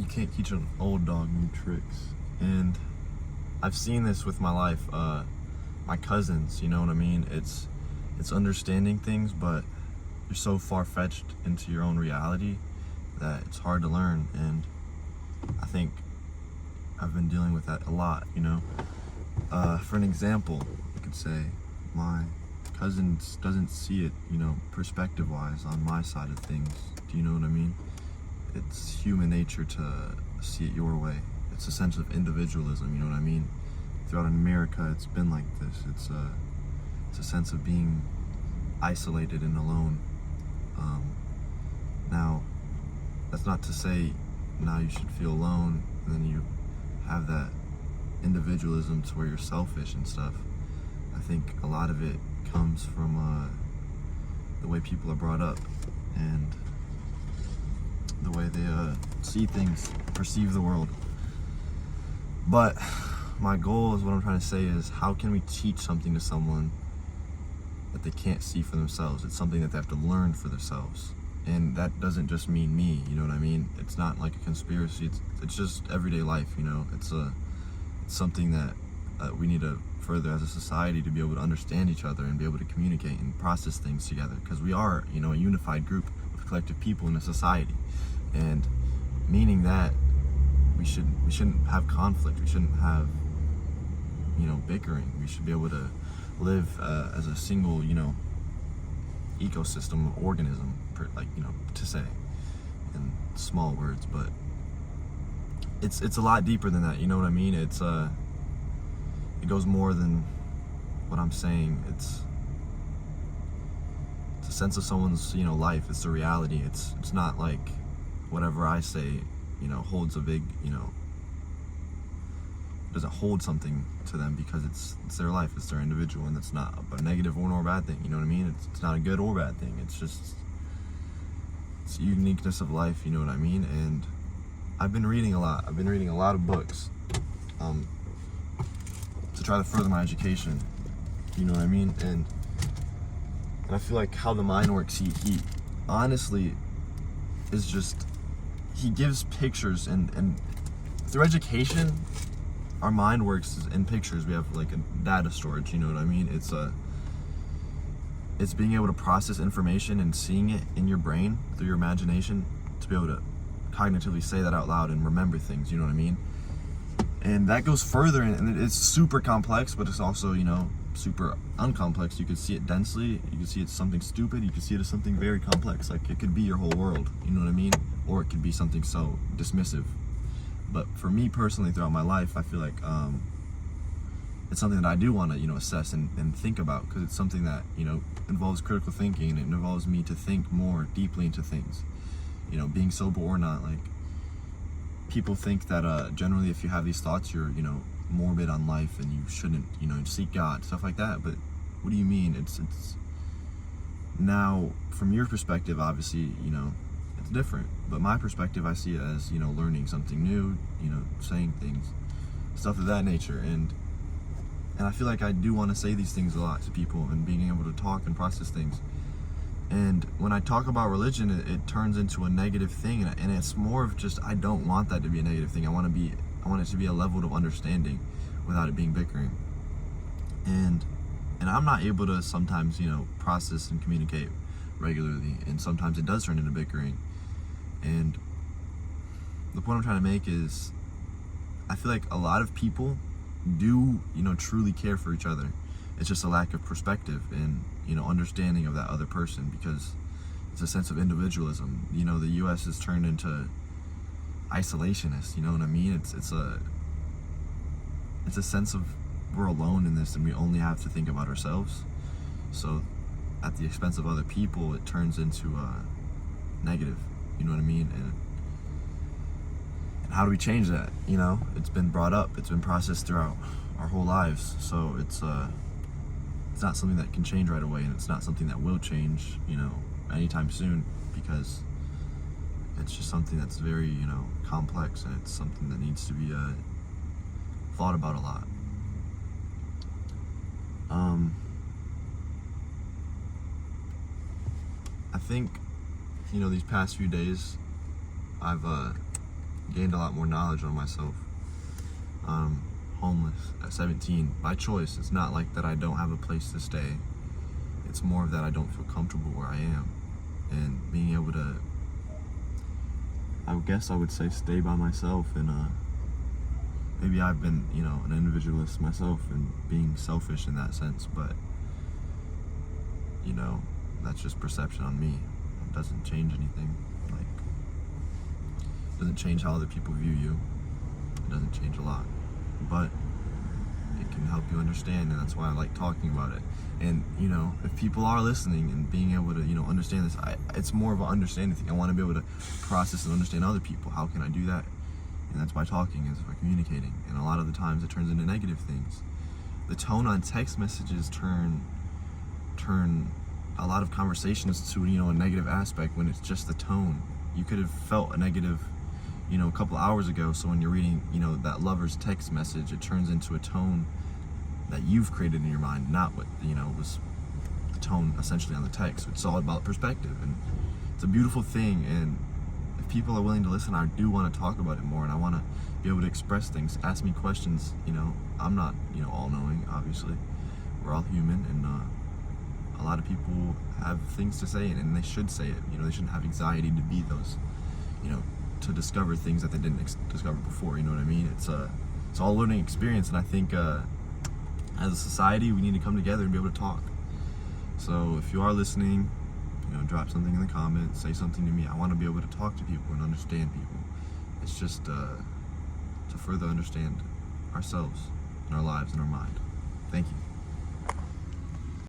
can't teach an old dog new tricks. And I've seen this with my life. My cousins, you know what I mean? It's understanding things, but you're so far-fetched into your own reality that it's hard to learn. And I think I've been dealing with that a lot, you know? For an example, you could say my cousin doesn't see it, you know, perspective-wise on my side of things. Do you know what I mean? It's human nature to see it your way. It's a sense of individualism, you know what I mean? Throughout America, it's been like this. It's a sense of being isolated and alone. Now, that's not to say now you should feel alone and then you have that individualism to where you're selfish and stuff. I think a lot of it comes from the way people are brought up and the way they see things, perceive the world. But my goal is, what I'm trying to say is, how can we teach something to someone that they can't see for themselves? It's something that they have to learn for themselves. And that doesn't just mean me, you know what I mean? It's not like a conspiracy, it's just everyday life, you know? It's something that we need to further as a society to be able to understand each other and be able to communicate and process things together. Because we are, you know, a unified group of collective people in a society. And meaning that we shouldn't have conflict, we shouldn't have, you know, bickering. We should be able to live as a single, you know, ecosystem, organism, like, you know, to say in small words. But it's a lot deeper than that, you know what I mean? It goes more than what I'm saying. It's a sense of someone's, you know, life. It's the reality. It's not like whatever I say, you know, holds a big, you know, doesn't hold something to them, because it's their life, it's their individual, and it's not a negative or a bad thing, you know what I mean? It's not a good or bad thing. It's just, it's the uniqueness of life, you know what I mean? And I've been reading a lot. I've been reading a lot of books to try to further my education, you know what I mean? And I feel like how the mind works, he honestly is just, he gives pictures, and through education, our mind works in pictures. We have like a data storage, you know what I mean? It's being able to process information and seeing it in your brain through your imagination to be able to cognitively say that out loud and remember things, you know what I mean? And that goes further, and it's super complex, but it's also, you know, super uncomplex. You could see it densely, you could see it's something stupid, you could see it as something very complex. Like, it could be your whole world, you know what I mean? Or it could be something so dismissive. But for me personally, throughout my life, I feel like it's something that I do want to, you know, assess and think about, because it's something that, you know, involves critical thinking, and it involves me to think more deeply into things, you know, being sober or not. Like, people think that generally if you have these thoughts, you're, you know, morbid on life and you shouldn't, you know, seek God, stuff like that. But what do you mean? It's now, from your perspective, obviously, you know, it's different, but my perspective, I see it as, you know, learning something new, you know, saying things, stuff of that nature. And I feel like I do want to say these things a lot to people, and being able to talk and process things. And when I talk about religion, it turns into a negative thing, and it's more of just, I don't want that to be a negative thing. I want it to be a level of understanding without it being bickering. And I'm not able to sometimes, you know, process and communicate regularly, and sometimes it does turn into bickering. And the point I'm trying to make is, I feel like a lot of people do, you know, truly care for each other. It's just a lack of perspective and, you know, understanding of that other person, because it's a sense of individualism. You know, the U.S. has turned into isolationist, you know what I mean? It's a sense of, we're alone in this and we only have to think about ourselves. So at the expense of other people, it turns into negative, you know what I mean? And how do we change that? You know, it's been brought up, it's been processed throughout our whole lives. So it's not something that can change right away, and it's not something that will change, you know, anytime soon, because it's just something that's very, you know, complex, and it's something that needs to be thought about a lot. I think, you know, these past few days, I've gained a lot more knowledge on myself. Homeless at 17 by choice. It's not like that I don't have a place to stay. It's more of that I don't feel comfortable where I am, and being able to, I guess I would say, stay by myself. And maybe I've been, an individualist myself and being selfish in that sense, but that's just perception on me. It doesn't change anything. It doesn't change how other people view you. It doesn't change a lot, but it can help you understand, and that's why I like talking about it. And if people are listening and being able to understand this, it's more of an understanding thing. I want to be able to process and understand other people. How can I do that? And that's by talking, is by communicating. And a lot of the times it turns into negative things. The tone on text messages turn a lot of conversations to a negative aspect when it's just the tone. You could have felt a negative a couple hours ago, so when you're reading that lover's text message, it turns into a tone that you've created in your mind, not what was the tone essentially on the text. It's all about perspective, and it's a beautiful thing. And if people are willing to listen, I do want to talk about it more, and I want to be able to express things, ask me questions. I'm not all-knowing, obviously. We're all human, and a lot of people have things to say, and they should say it. They shouldn't have anxiety to be those, to discover things that they didn't discover before. You know what I mean? It's all a learning experience, and I think as a society, we need to come together and be able to talk. So if you are listening, drop something in the comments, say something to me. I want to be able to talk to people and understand people. It's just to further understand ourselves and our lives and our mind. Thank you.